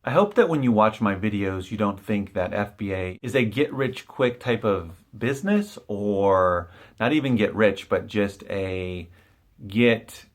I hope that when you watch my videos, you don't think that FBA is a get-rich-quick type of business, or not even get rich, but just a get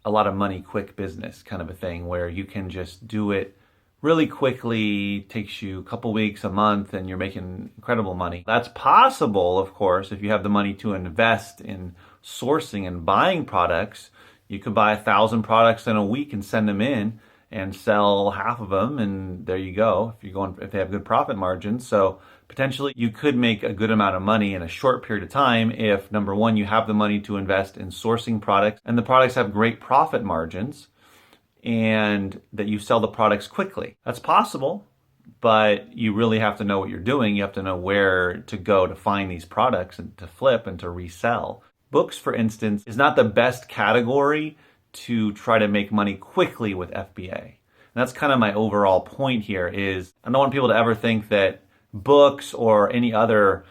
a lot of money quick business kind of a thing where you can just do it really quickly, takes you a couple weeks, a month, and you're making incredible money. That's possible, of course, if you have the money to invest in sourcing and buying products. You could buy 1,000 products in a week and send them in and sell half of them, and there you go. If they have good profit margins. So potentially you could make a good amount of money in a short period of time if, number one, you have the money to invest in sourcing products and the products have great profit margins, and that you sell the products quickly. That's possible, but you really have to know what you're doing. You have to know where to go to find these products and to flip and to resell. Books, for instance, is not the best category to try to make money quickly with FBA. And that's kind of my overall point here is I don't want people to ever think that books or any other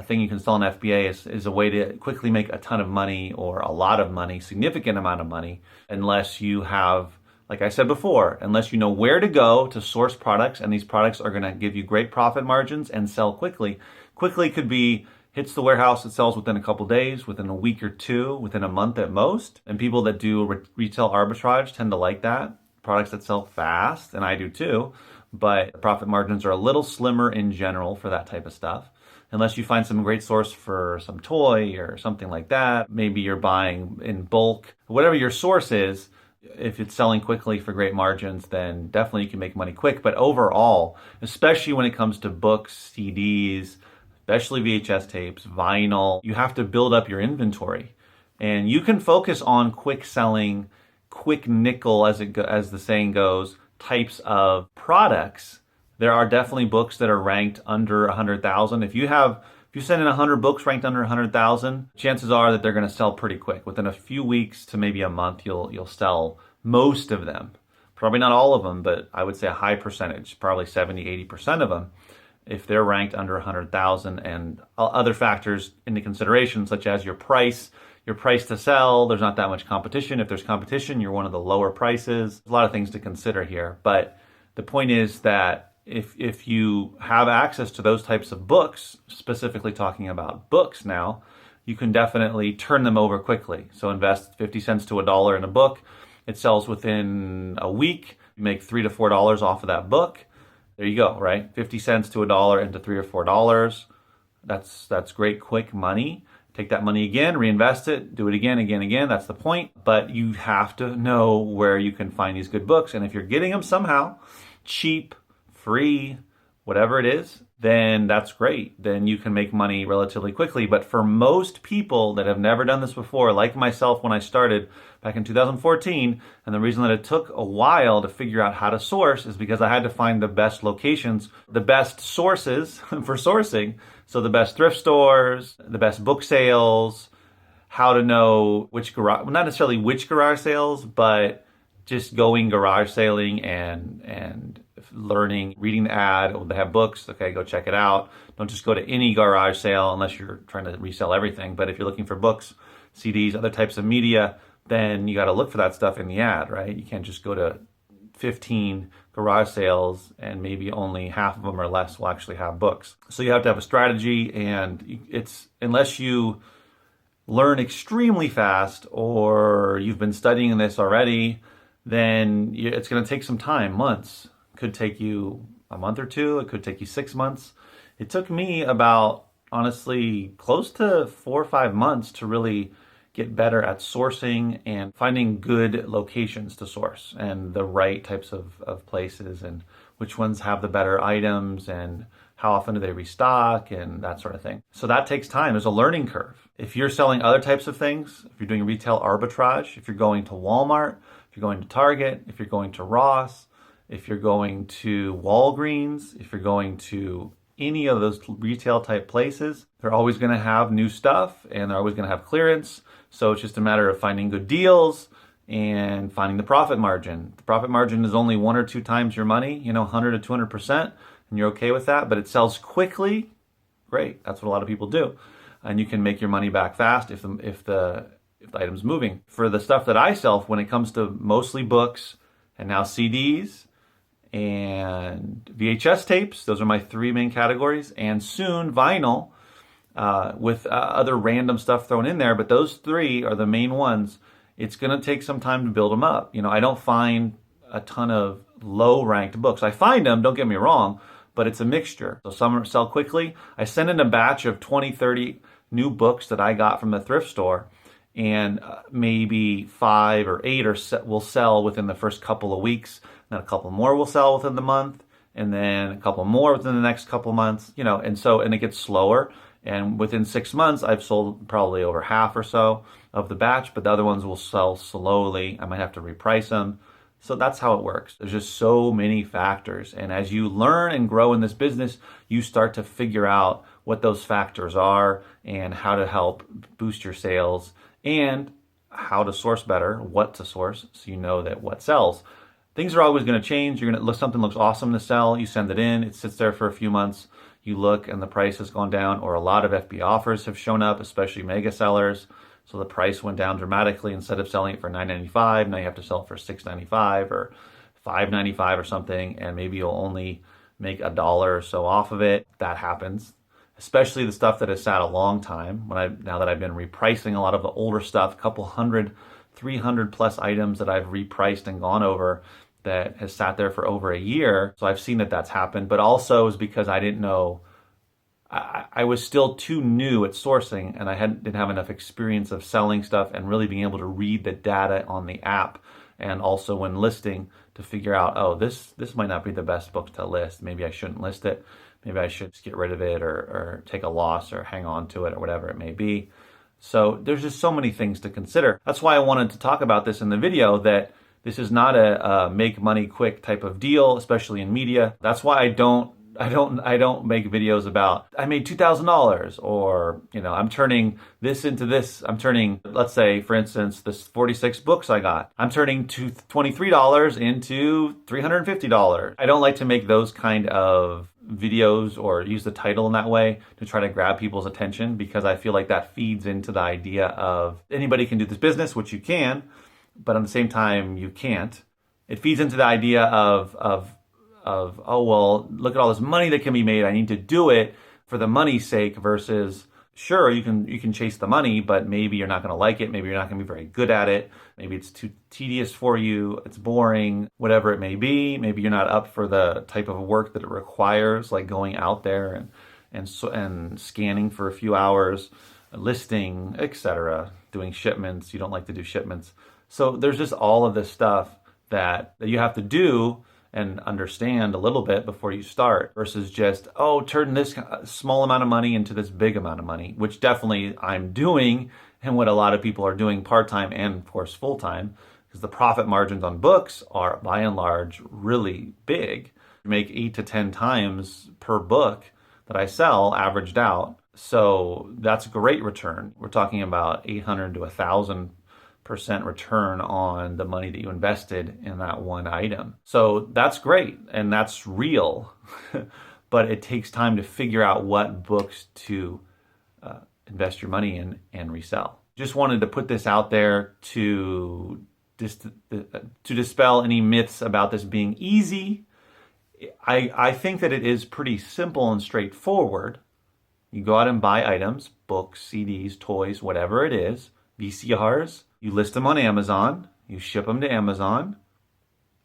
thing you can sell in FBA is a way to quickly make a ton of money or a lot of money, significant amount of money, unless you have, like I said before, unless you know where to go to source products, and these products are going to give you great profit margins and sell quickly. Quickly could be hits the warehouse, it sells within a couple days, within a week or two, within a month at most. And people that do retail arbitrage tend to like that. Products that sell fast, and I do too, but the profit margins are a little slimmer in general for that type of stuff. Unless you find some great source for some toy or something like that. Maybe you're buying in bulk. Whatever your source is, if it's selling quickly for great margins, then definitely you can make money quick. But overall, especially when it comes to books, CDs, especially VHS tapes, vinyl, you have to build up your inventory. And you can focus on quick selling, quick nickel, as the saying goes, types of products. There are definitely books that are ranked under 100,000. If you send in 100 books ranked under 100,000, chances are that they're going to sell pretty quick. Within a few weeks to maybe a month, you'll sell most of them. Probably not all of them, but I would say a high percentage, probably 70, 80% of them, if they're ranked under 100,000, and other factors into consideration, such as your price to sell. There's not that much competition. If there's competition, you're one of the lower prices. There's a lot of things to consider here, but the point is that if you have access to those types of books, specifically talking about books now, you can definitely turn them over quickly. So invest 50 cents to $1 in a book. It sells within a week. You make $3 to $4 off of that book. There you go, right? 50 cents to $1 into $3 or $4. That's great quick money. Take that money again, reinvest it, do it again. That's the point. But you have to know where you can find these good books. And if you're getting them somehow, cheap, free, whatever it is, then that's great. Then you can make money relatively quickly. But for most people that have never done this before, like myself when I started back in 2014, and the reason that it took a while to figure out how to source is because I had to find the best locations, the best sources for sourcing. So the best thrift stores, the best book sales, how to know which garage, well, not necessarily which garage sales, but just going garage sailing and learning, reading the ad. Oh, they have books. Okay, go check it out. Don't just go to any garage sale unless you're trying to resell everything. But if you're looking for books, CDs, other types of media, then you got to look for that stuff in the ad, right? You can't just go to 15 garage sales and maybe only half of them or less will actually have books. So you have to have a strategy, and it's, unless you learn extremely fast or you've been studying this already, then it's going to take some time, months. It could take you a month or two. It could take you 6 months. It took me about, honestly, close to 4 or 5 months to really get better at sourcing and finding good locations to source and the right types of places and which ones have the better items and how often do they restock and that sort of thing. So that takes time. There's a learning curve. If you're selling other types of things, if you're doing retail arbitrage, if you're going to Walmart, if you're going to Target, if you're going to Ross, if you're going to Walgreens, if you're going to any of those retail type places, they're always going to have new stuff and they're always going to have clearance. So it's just a matter of finding good deals and finding the profit margin. The profit margin is only 1 or 2 times your money, 100 to 200%, and you're okay with that, but it sells quickly. Great. That's what a lot of people do. And you can make your money back fast if the item's moving. For the stuff that I sell, when it comes to mostly books, and now CDs and VHS tapes. Those are my three main categories, and soon vinyl with other random stuff thrown in there. But those three are the main ones. It's going to take some time to build them up. I don't find a ton of low-ranked books. I find them, don't get me wrong, but it's a mixture. So some sell quickly. I send in a batch of 20, 30 new books that I got from the thrift store, and maybe 5 or 8 will sell within the first couple of weeks. Then a couple more will sell within the month, and then a couple more within the next couple months, and it gets slower. And within 6 months, I've sold probably over half or so of the batch, but the other ones will sell slowly. I might have to reprice them. So that's how it works. There's just so many factors. And as you learn and grow in this business, you start to figure out what those factors are and how to help boost your sales and how to source better, what to source, so you know that what sells. Things are always going to change. Something looks awesome to sell. You send it in. It sits there for a few months. You look and the price has gone down, or a lot of FBA offers have shown up, especially mega sellers. So the price went down dramatically. Instead of selling it for $9.95, now you have to sell it for $6.95 or $5.95 or something, and maybe you'll only make $1 or so off of it. That happens, especially the stuff that has sat a long time. Now that I've been repricing a lot of the older stuff, a couple hundred, 300 plus items that I've repriced and gone over that has sat there for over a year. So I've seen that that's happened, but also is because I didn't know. I was still too new at sourcing, and I didn't have enough experience of selling stuff and really being able to read the data on the app, and also when listing to figure out, oh, this might not be the best book to list. Maybe I shouldn't list it. Maybe I should just get rid of it or take a loss or hang on to it or whatever it may be. So there's just so many things to consider. That's why I wanted to talk about this in the video, that this is not a make money quick type of deal, especially in media. That's why I don't make videos about I made $2,000 or I'm turning this into this. I'm turning, let's say for instance, this 46 books I got, I'm turning $23 into $350. I don't like to make those kind of videos or use the title in that way to try to grab people's attention, because I feel like that feeds into the idea of anybody can do this business, which you can, but at the same time you can't. It feeds into the idea of oh, well, look at all this money that can be made. I need to do it for the money's sake, versus sure, you can chase the money, but maybe you're not going to like it. Maybe you're not going to be very good at it. Maybe it's too tedious for you. It's boring, whatever it may be. Maybe you're not up for the type of work that it requires, like going out there and scanning for a few hours, listing, etc., doing shipments. You don't like to do shipments. So there's just all of this stuff that you have to do and understand a little bit before you start, versus just, oh, turn this small amount of money into this big amount of money, which definitely I'm doing, and what a lot of people are doing part-time and of course full-time, because the profit margins on books are by and large really big. You make 8 to 10 times per book that I sell averaged out. So that's a great return. We're talking about 800 to 1,000% return on the money that you invested in that one item. So that's great and that's real, but it takes time to figure out what books to invest your money in and resell. Just wanted to put this out there to dispel any myths about this being easy. I think that it is pretty simple and straightforward. You go out and buy items, books, CDs, toys, whatever it is, VCRs. You list them on Amazon, you ship them to Amazon,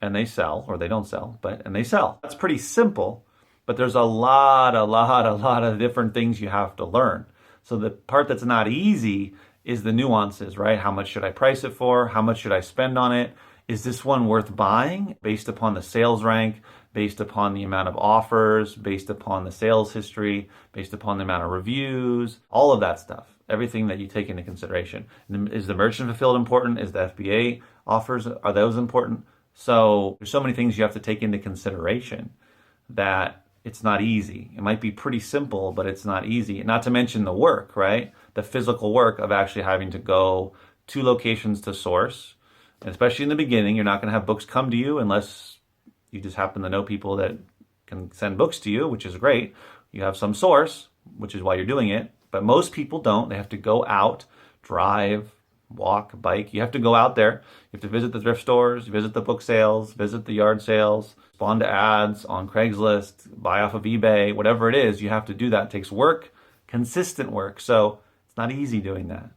and they sell, or they don't sell, and they sell. That's pretty simple, but there's a lot of different things you have to learn. So the part that's not easy is the nuances, right? How much should I price it for? How much should I spend on it? Is this one worth buying based upon the sales rank, based upon the amount of offers, based upon the sales history, based upon the amount of reviews, all of that stuff, everything that you take into consideration. Is the merchant fulfilled important? Is the FBA offers, are those important? So there's so many things you have to take into consideration that it's not easy. It might be pretty simple, but it's not easy. Not to mention the work, right? The physical work of actually having to go to locations to source. And especially in the beginning, you're not going to have books come to you unless you just happen to know people that can send books to you, which is great. You have some source, which is why you're doing it. But most people don't. They have to go out, drive, walk, bike. You have to go out there. You have to visit the thrift stores, visit the book sales, visit the yard sales, respond to ads on Craigslist, buy off of eBay, whatever it is. You have to do that. It takes work, consistent work. So it's not easy doing that.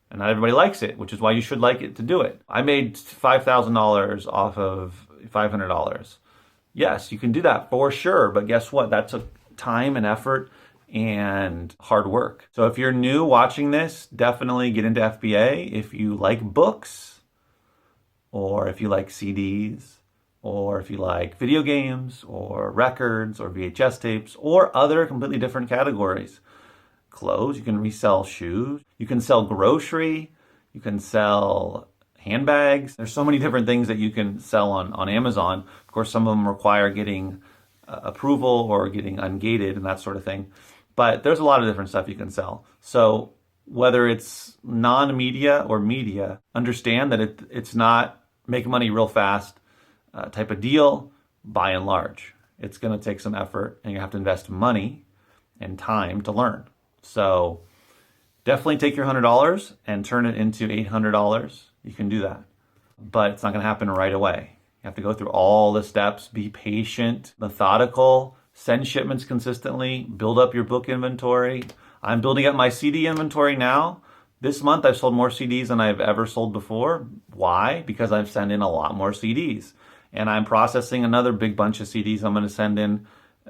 And not everybody likes it, which is why you should like it to do it. I made $5,000 off of $500. Yes, you can do that for sure. But guess what? That's a time and effort and hard work. So if you're new watching this, definitely get into FBA. If you like books, or if you like CDs, or if you like video games, or records, or VHS tapes, or other completely different categories. Clothes, you can resell shoes, you can sell grocery, you can sell handbags. There's so many different things that you can sell on Amazon. Of course, some of them require getting approval or getting ungated and that sort of thing. But there's a lot of different stuff you can sell. So whether it's non-media or media, understand that it's not make money real fast type of deal by and large. It's going to take some effort and you have to invest money and time to learn. So definitely take your $100 and turn it into $800. You can do that. But it's not going to happen right away. You have to go through all the steps, be patient, methodical, send shipments consistently, build up your book inventory. I'm building up my CD inventory now. This month I've sold more CDs than I've ever sold before. Why? Because I've sent in a lot more CDs. And I'm processing another big bunch of CDs I'm going to send in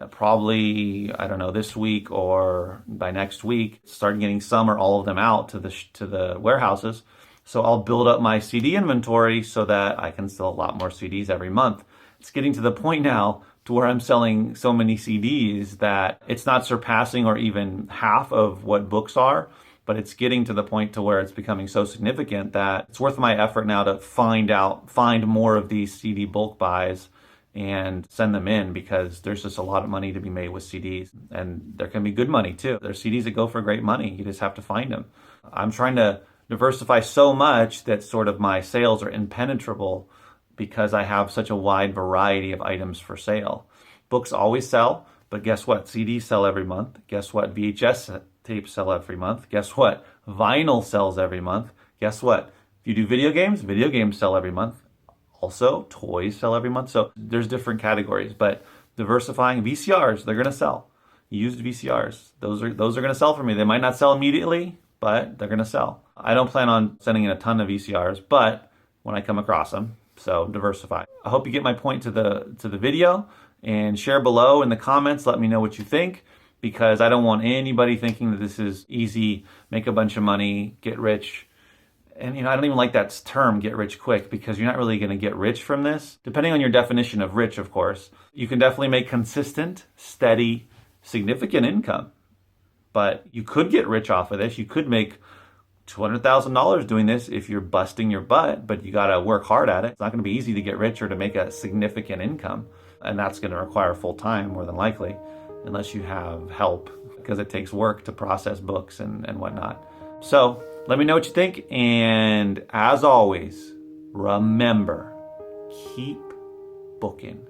probably, I don't know, this week or by next week. Start getting some or all of them out to the warehouses. So I'll build up my CD inventory so that I can sell a lot more CDs every month. It's getting to the point now to where I'm selling so many CDs that it's not surpassing or even half of what books are, but it's getting to the point to where it's becoming so significant that it's worth my effort now to find more of these CD bulk buys and send them in, because there's just a lot of money to be made with CDs, and there can be good money too. There's CDs that go for great money. You just have to find them. I'm trying to diversify so much that sort of my sales are impenetrable because I have such a wide variety of items for sale. Books always sell, but guess what? CDs sell every month. Guess what? VHS tapes sell every month. Guess what? Vinyl sells every month. Guess what? If you do video games sell every month. Also, toys sell every month. So there's different categories, but diversifying. VCRs, they're going to sell. Used VCRs, those are going to sell for me. They might not sell immediately, but they're going to sell. I don't plan on sending in a ton of VCRs, but when I come across them, so diversify. I hope you get my point to the video, and share below in the comments. Let me know what you think, because I don't want anybody thinking that this is easy, make a bunch of money, get rich. And I don't even like that term, get rich quick, because you're not really going to get rich from this. Depending on your definition of rich, of course, you can definitely make consistent, steady, significant income. But you could get rich off of this. You could make $200,000 doing this if you're busting your butt, but you got to work hard at it. It's not going to be easy to get rich or to make a significant income. And that's going to require full time, more than likely, unless you have help, because it takes work to process books and whatnot. So let me know what you think. And as always, remember, keep booking.